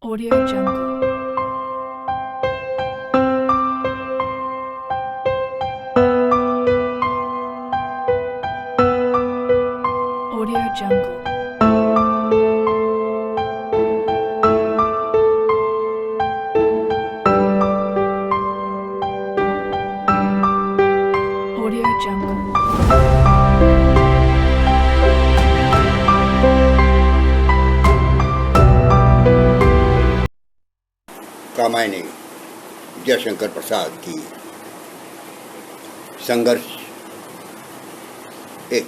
Audio Jungle. Audio Jungle. Audio Jungle. Kamayani Jaishankar Prasad की संघर्ष एक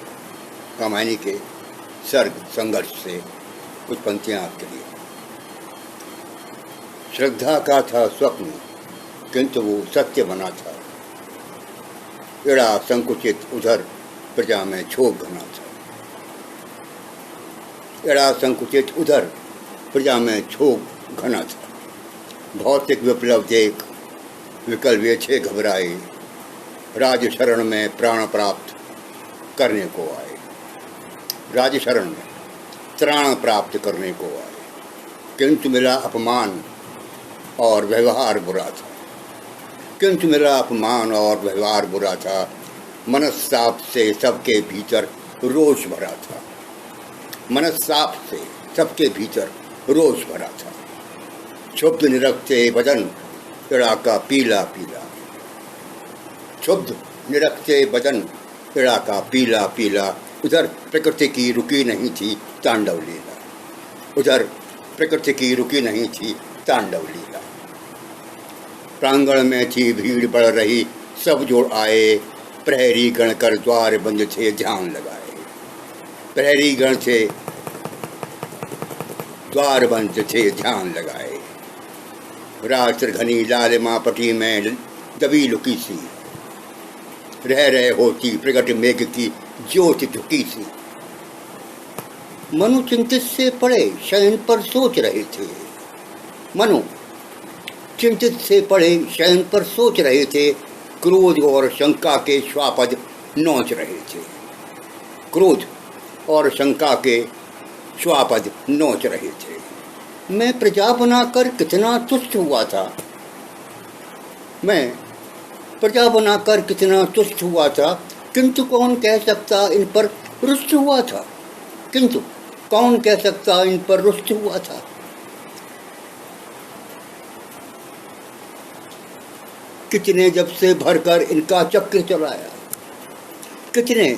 कामायनी के सर्ग संघर्ष से कुछ पंक्तियां आपके लिए। श्रद्धा का था स्वप्न किंतु वो सत्य बना था, एड़ा संकुचित उधर प्रजा में क्षोभ घना था। एड़ा संकुचित उधर प्रजा में क्षोभ घना था। भौतिक विप्लव देख विकल वे छे घबराए, राज शरण में प्राण प्राप्त करने को आए। राज शरण में त्राण प्राप्त करने को आए, किंतु मिला अपमान और व्यवहार बुरा था। किंतु मिला अपमान और व्यवहार बुरा था। मनस्ताप से सबके भीतर रोष भरा था। मनस्ताप से सबके भीतर रोष भरा था। क्षुब्ध निरखते बदन एड़ा का पीला पीला। क्षुब्ध निरखते बदन एड़ा का पीला पीला। उधर प्रकृति की रुकी नहीं थी तांडव लीला। उधर प्रकृति की रुकी नहीं थी तांडव लीला। प्रांगण में थी भीड़ बढ़ रही, सब जोड़ आए। प्रहरी गण कर द्वार बंद थे ध्यान लगाए। प्रहरी गण थे द्वार बंद थे ध्यान लगाए। रात्र घनी लालिमा पटी में दबी लुकी सी, रह रहे होती प्रगट मेघ की ज्योति झुकी सी। मनु चिंतित से पड़े शयन पर सोच रहे थे। मनु चिंतित से पड़े शयन पर सोच रहे थे। क्रोध और शंका के श्वापद नोच रहे थे। क्रोध और शंका के श्वापद नोच रहे थे। मैं प्रजा बनाकर कितना तुष्ट हुआ था। मैं प्रजा बनाकर कितना तुष्ट हुआ था, किंतु कौन कह सकता इन पर रुष्ट हुआ था। किंतु कौन कह सकता इन पर रुष्ट हुआ था। कितने जब से भरकर इनका चक्र चलाया। कितने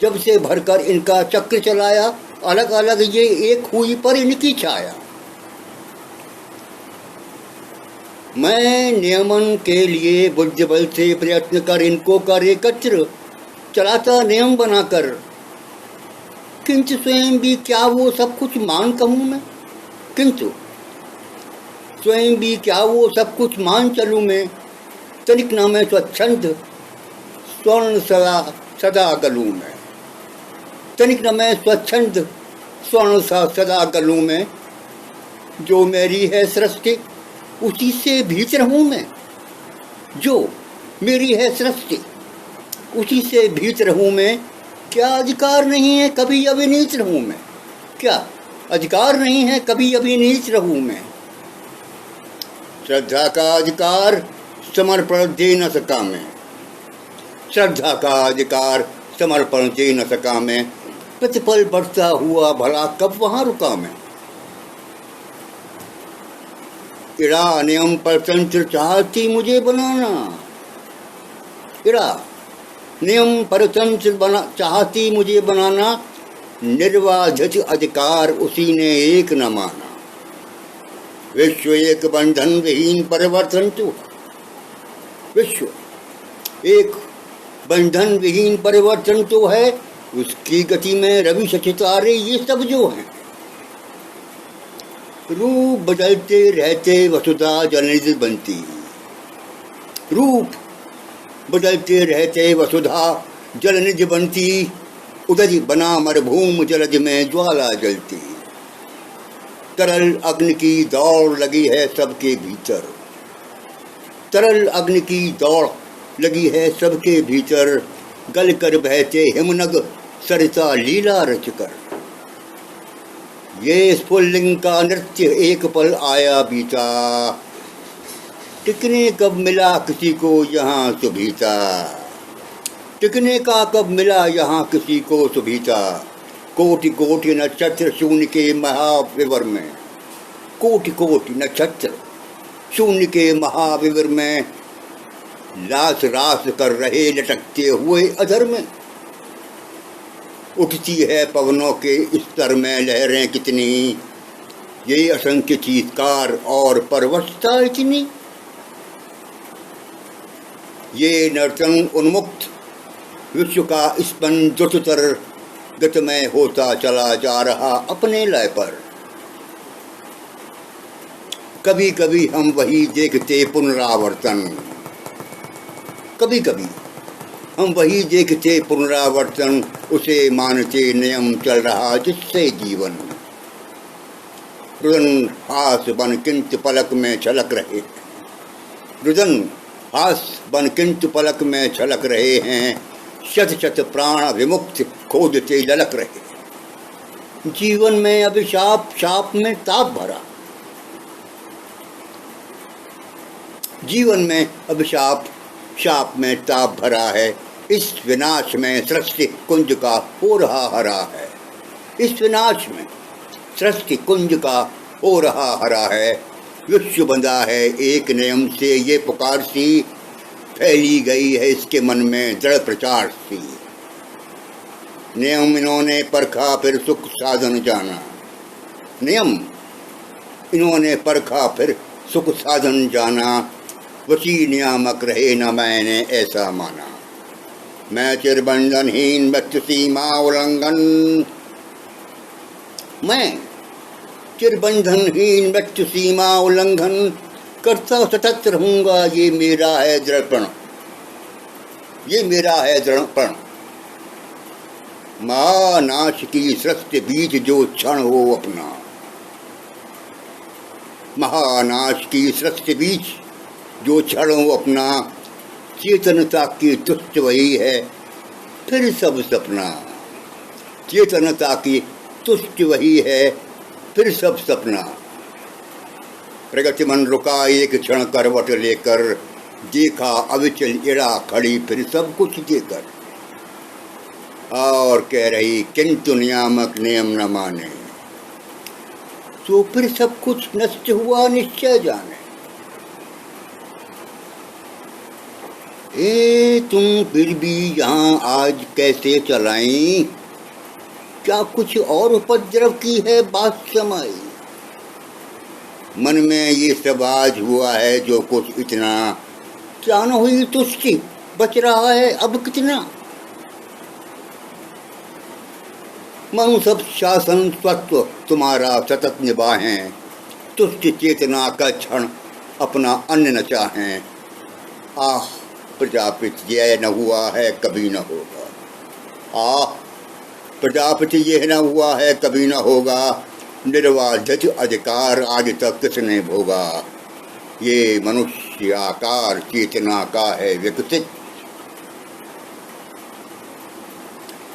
जब से भरकर इनका चक्र चलाया। अलग अलग ये एक हुई पर इनकी छाया। मैं नियमन के लिए बुद्धि बल से प्रयत्न कर इनको कर एकत्र चलाता नियम बनाकर, किंतु स्वयं भी क्या वो सब कुछ मान कहूँ मैं। किंतु स्वयं भी क्या वो सब कुछ मान चलूँ मैं। तनिक न मैं स्वच्छंद स्वर्ण सदा सदा गलूँ मैं। तनिक न मैं स्वच्छंद स्वर्ण सा सदा गलूँ मैं। जो मेरी है सृष्टि उसी से भीत रहूं मैं। जो मेरी है सृष्टि उसी से भीत रहूं मैं। क्या अधिकार नहीं है कभी अविनीत रहूं मैं। क्या अधिकार नहीं है कभी अविनीत रहूं मैं। श्रद्धा का अधिकार समर्पण दे न सका मैं। श्रद्धा का अधिकार समर्पण दे न सका मैं। प्रतिपल बढ़ता हुआ भला कब वहां रुका मैं। इड़ा नियम पर तंत्र चाहती मुझे बनाना। इड़ा नियम पर तंत्र बना चाहती मुझे बनाना। निर्वाधित अधिकार उसी ने एक न माना। विश्व एक बंधन विहीन परिवर्तन तो। विश्व एक बंधन विहीन परिवर्तन तो है। उसकी गति में रवि सितारे ये सब जो हैं। रूप बदलते रहते वसुधा जलनिधि बनती। रूप बदलते रहते वसुधा जलनिधि बनती। उदज बना मरुभूम जलज में ज्वाला जलती। तरल अग्नि की दौड़ लगी है सबके भीतर। तरल अग्नि की दौड़ लगी है सबके भीतर। गल कर बहते हिमनग सरिता लीला रचकर। ये स्फुल्लिंग का नृत्य एक पल आया बीता, टिकने कब मिला किसी को यहाँ सुभीता। टिकने का कब मिला यहाँ किसी को सुभीता। कोटि कोटि नक्षत्र शून्य के महाविवर में, कोटि कोटि नक्षत्र शून्य के महाविवर में, लाश रास कर रहे लटकते हुए अधर में। उठती है पवनों के स्तर में लहरें कितनी, ये असंख्य चीत्कार और परवशता इतनी। ये नर्तन उन्मुक्त विश्व का स्पंद द्रुततर गतमय होता चला जा रहा अपने लय पर। कभी कभी हम वही देखते पुनरावर्तन, कभी कभी हम वही देखते पुनरावर्तन, उसे मानते नियम चल रहा जिससे जीवन। रुदन हास बन किंतु पलक में छलक रहे, रुदन हास बन किंतु पलक में छलक रहे हैं, शत शत प्राण विमुक्त खोदते ललक रहे। जीवन में अभिशाप शाप में ताप भरा, जीवन में अभिशाप शाप में ताप भरा है। इस विनाश में सृष्टि कुंज का हो रहा हरा है, इस विनाश में सृष्टि कुंज का हो रहा हरा है। विश्व बंधा है एक नियम से, ये पुकार सी फैली गई है इसके मन में दृढ़ प्रचार सी। नियम इन्होंने परखा फिर सुख साधन जाना, नियम इन्होंने परखा फिर सुख साधन जाना। वसी नियामक रहे न मैंने ऐसा माना, मैं चिरबंधनहीन मृत्यु सीमा उल्लंघन, मैं चिरबंधनहीन मृत्यु सीमा उल्लंघन करता सतत रहूंगा। ये मेरा है दृढ़पण, ये मेरा है दृढ़पण। महानाश की सृष्टि बीज जो क्षण हो अपना, महानाश की सृष्टि बीज जो क्षण हो अपना। चेतनता की तुष्ट वही है फिर सब सपना, चेतनता की तुष्ट वही है फिर सब सपना। प्रगति मन रुका एक क्षण करवट लेकर, देखा अविचल इड़ा खड़ी फिर सब कुछ देकर। और कह रही किंतु नियामक नियम न माने, तो फिर सब कुछ नष्ट हुआ निश्चय जाने। तुम फिर भी यहाँ आज कैसे चलाई, क्या कुछ और उपद्रव की है बात समाई। मन में ये सब आज हुआ है जो कुछ इतना, क्या न हुई तुष्टि बच रहा है अब कितना। मनु सब शासन तत्व तुम्हारा सतत निभाएं, तुष्ट चेतना का क्षण अपना अन्न न चाहें। आह प्रजापित यह न हुआ है कभी न होगा, आह प्रजापति यह न हुआ है कभी न होगा। निर्वाधित अधिकार आज तक किसने भोगा, ये मनुष्य आकार चेतना का है विकसित,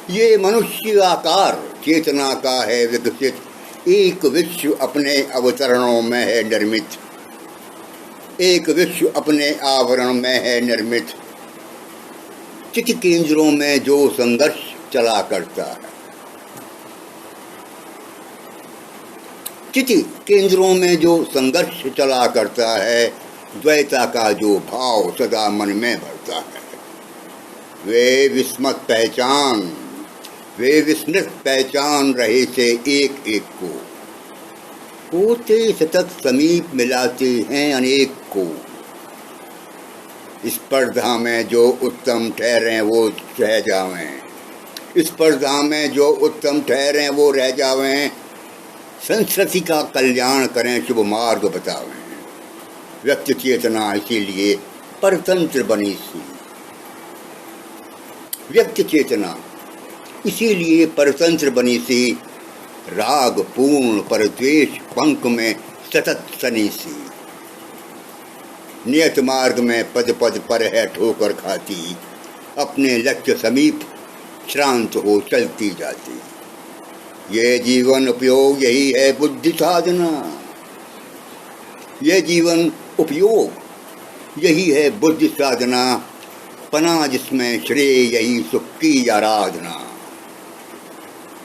ये मनुष्य आकार चेतना का है विकसित। एक विश्व अपने अवतरणों में है निर्मित, एक विश्व अपने आवरण में है निर्मित। चित्त केंद्रों में जो संघर्ष चला करता है, चित्त केंद्रों में जो संघर्ष चला करता है, द्वैता का जो भाव सदा मन में भरता है। वे विस्मत पहचान, वे विस्मृत पहचान रहे से एक एक को, होते सतत समीप मिलाते हैं अनेक को। स्पर्धा में जो उत्तम ठहरे वो रह जावें, स्पर्धा में जो उत्तम ठहरे वो रह जावें। संस्कृति का कल्याण करें शुभ मार्ग बतावें, व्यक्ति चेतना इसीलिए परतंत्र बनी सी, व्यक्ति चेतना इसीलिए परतंत्र बनी सी। राग पूर्ण पर द्वेष पंख में सतत सनी सी, नियत मार्ग में पद पद पर है ठोकर खाती, अपने लक्ष्य समीप श्रांत हो चलती जाती। ये जीवन उपयोग यही है बुद्धि साधना। ये जीवन उपयोग यही है बुद्धि साधना, पना जिसमें श्रेय यही सुख की आराधना।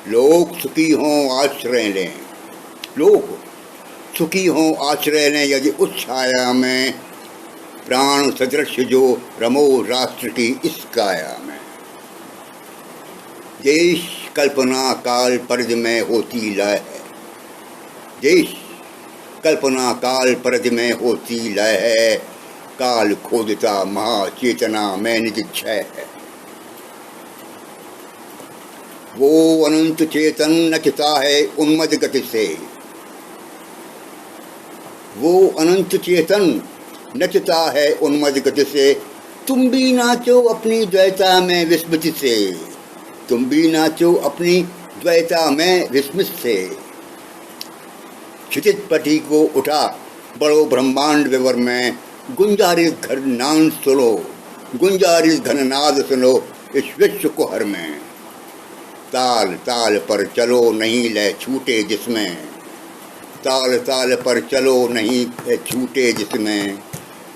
लोग सुखी हों आश्रय लें, लोग सुखी हों आश्रय लें यदि उस छाया में, प्राण सदृश जो रमो राष्ट्र की इस काया में। देश कल्पना काल परज में होती लय है, देश कल्पना काल परज में होती लय है, काल खोदता महाचेतना में निज क्षय है। वो अनंत चेतन नचता है उन्मद गति से, वो अनंत चेतन नचता है उन्मद गति से। तुम भी नाचो अपनी द्वैता में विस्मृति से, तुम भी नाचो अपनी द्वैता में विस्मृत से। क्षितिज पटी को उठा बड़ो ब्रह्मांड विवर में, गुंजारिस घर नाद सुनो, गुंजारिस घननाद सुनो इस विश्व को हर में। ताल ताल पर चलो नहीं लय छूटे जिसमें, ताल ताल पर चलो नहीं लय छूटे जिसमें।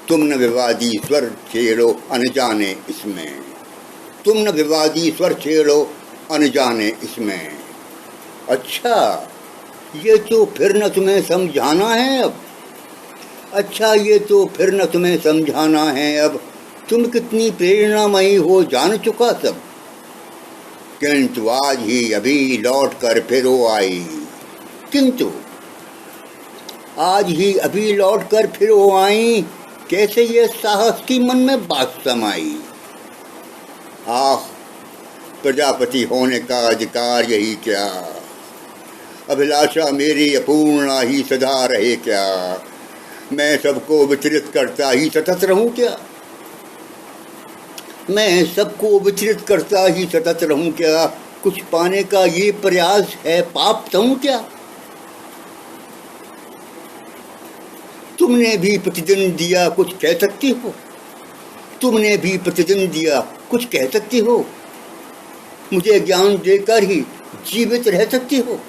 तुम न विवादी स्वर छेड़ो अनजाने इसमें, तुम न विवादी स्वर छेड़ो अनजाने इसमें। अच्छा ये तो फिर न तुम्हें समझाना है अब, अच्छा ये तो फिर न तुम्हें समझाना है अब। तुम कितनी प्रेरणामयी हो जान चुका सब, किंतु आज ही अभी लौट कर फिर वो आई, किंतु आज ही अभी लौट कर फिर वो आई। कैसे ये साहस की मन में बात समाई। आह प्रजापति होने का अधिकार यही क्या, अभिलाषा मेरी अपूर्णा ही सदा रहे क्या। मैं सबको विचलित करता ही सतत रहूं क्या, मैं सबको विचलित करता ही सतत रहूं क्या। कुछ पाने का ये प्रयास है पाप तूं क्या। तुमने भी प्रतिदिन दिया कुछ कह सकती हो, तुमने भी प्रतिदिन दिया कुछ कह सकती हो। मुझे ज्ञान देकर ही जीवित रह सकती हो।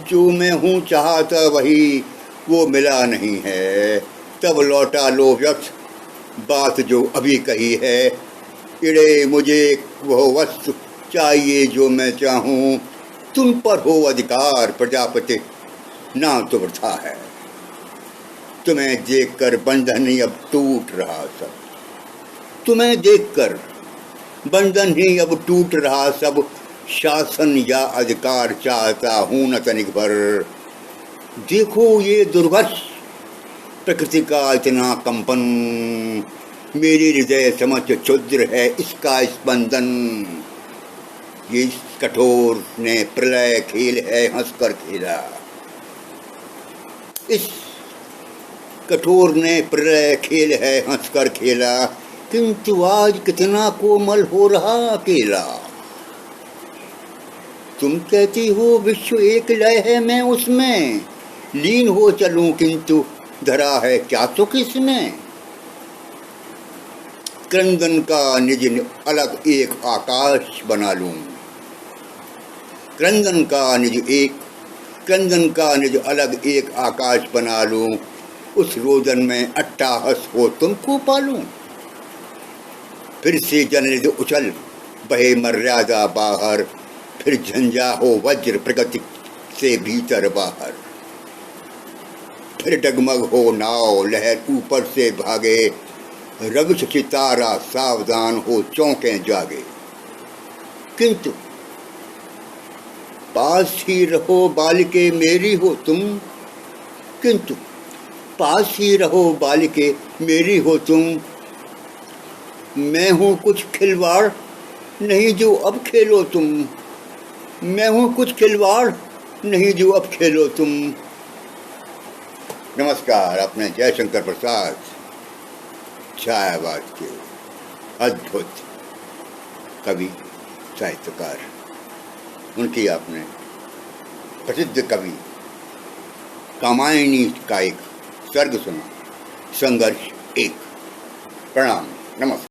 जो मैं हूँ चाहता वही वो मिला नहीं है, तब लौटा लो व्यर्थ बात जो अभी कही है। इड़े मुझे वह वस्तु चाहिए जो मैं चाहूँ, तुम पर हो अधिकार प्रजापति ना तो वृथा है। तुम्हें देखकर बंधन ही अब टूट रहा सब, तुम्हें देखकर बंधन ही अब टूट रहा सब। शासन या अधिकार चाहता हूं न तनिक भर। देखो ये दुर्भर्ष प्रकृति का इतना कंपन, मेरी हृदय समझ क्षुद्र है इसका स्पंदन। ये कठोर ने प्रलय खेल है हंसकर खेला, इस कठोर ने प्रलय खेल है हंसकर खेला। किंतु आज कितना कोमल हो रहा अकेला। तुम कहती हो विश्व एक लय है मैं उसमें लीन हो चलूं, किंतु धरा है क्या सुख इसमें। क्रंदन का निज अलग एक आकाश बना लूं, क्रंदन का निज अलग एक आकाश बना लूं। उस रोदन में अट्टाहस हो तुमको पालूं। फिर से जनरिद उछल बहे मर्यादा बाहर, फिर झंझा हो वज्र प्रगति से भीतर बाहर। फिर डगमग हो नाव लहर ऊपर से भागे, रवि सितारा सावधान हो चौंके जागे। किंतु पास ही रहो बालिके मेरी हो तुम, किंतु पास ही रहो बालिके मेरी हो तुम। मैं हूँ कुछ खिलवाड़ नहीं जो अब खेलो तुम, मैं हूँ कुछ खिलवाड़ नहीं जो अब खेलो तुम। नमस्कार, अपने जयशंकर प्रसाद छायावाद के अद्भुत कवि साहित्यकार, उनकी आपने प्रसिद्ध कवि कामायनी का एक सर्ग सुना, संघर्ष एक। प्रणाम, नमस्कार।